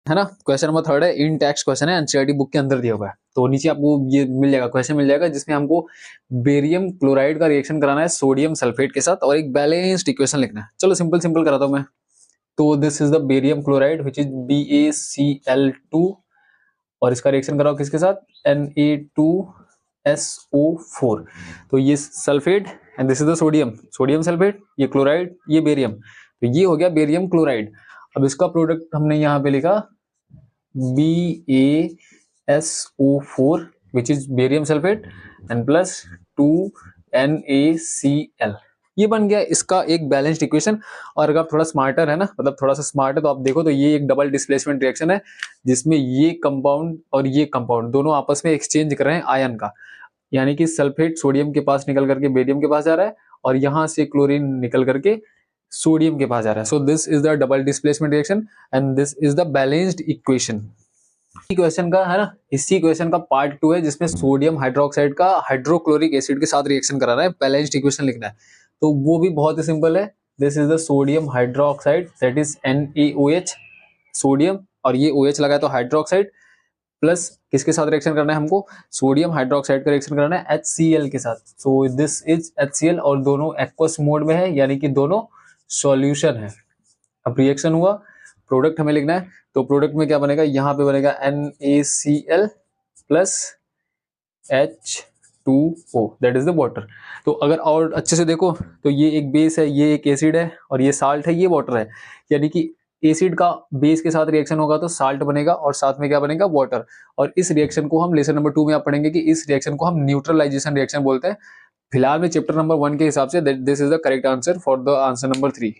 है ना। Question number 3 है, इन टेक्स्ट क्वेश्चन है, एनसीईआरटी बुक के अंदर दिया हुआ है। तो नीचे आपको ये मिल जाएगा, क्वेश्चन मिल जाएगा जिसमें हमको बेरियम क्लोराइड का रिएक्शन कराना है सोडियम सल्फेट के साथ और एक बैलेंस्ड इक्वेशन लिखना है। चलो सिंपल सिंपल कराता हूं मैं। तो this is the barium chloride which is BaCl2 और इसका रिएक्शन कराओ किसके साथ, Na2SO4। तो ये sulphate and this is the sodium, sodium sulphate, ये क्लोराइड, ये बेरियम, तो ये हो गया बेरियम क्लोराइड। अब इसका प्रोडक्ट हमने यहाँ पे लिखा BaSO4 which is barium sulfate and plus 2NaCl। ये बन गया इसका एक बैलेंस्ड इक्वेशन। और अगर आप थोड़ा स्मार्टर है ना, मतलब थोड़ा सा स्मार्ट है, तो आप देखो तो ये एक डबल डिस्प्लेसमेंट रिएक्शन है जिसमें ये कंपाउंड और ये कंपाउंड दोनों आपस में एक्सचेंज कर रहे हैं आयन का, यानी कि सल्फेट सोडियम के पास निकल करके बेरियम के पास जा रहा है और यहां से क्लोरीन निकल करके सोडियम के पास जा रहा है। So this is the double displacement reaction and this is the balanced equation. Question का है ना, इसी क्वेश्चन का पार्ट 2 है जिसमें सोडियम हाइड्रोक्साइड का हाइड्रोक्लोरिक एसिड के साथ रिएक्शन कराना है, बैलेंस्ड इक्वेशन लिखना है। तो वो भी बहुत ही सिंपल है। This is the sodium hydroxide that is NaOH sodium, और ये OH लगा है तो हाइड्रोक्साइड, प्लस किसके साथ रिएक्शन करना है हमको, सोडियम हाइड्रोक्साइड का रिएक्शन करना है HCl के साथ। सो दिस इज HCl और दोनों एक्वस मोड में है, यानी कि दोनों सॉल्यूशन है। अब रिएक्शन हुआ, प्रोडक्ट हमें लिखना है। तो प्रोडक्ट में क्या बनेगा, यहाँ पे बनेगा NaCl plus H2O that is the water. तो अगर और अच्छे से देखो तो ये एक बेस है, ये एक एसिड है और ये साल्ट है, ये वाटर है, यानी कि एसिड का बेस के साथ रिएक्शन होगा तो साल्ट बनेगा और साथ में क्या बनेगा, वाटर। और इस रिएक्शन को हम लेसन नंबर 2 में आप पढ़ेंगे कि इस रिएक्शन को हम न्यूट्रलाइजेशन रिएक्शन बोलते हैं। फिलहाल में चैप्टर नंबर 1 के हिसाब से this is the correct answer for the answer number 3।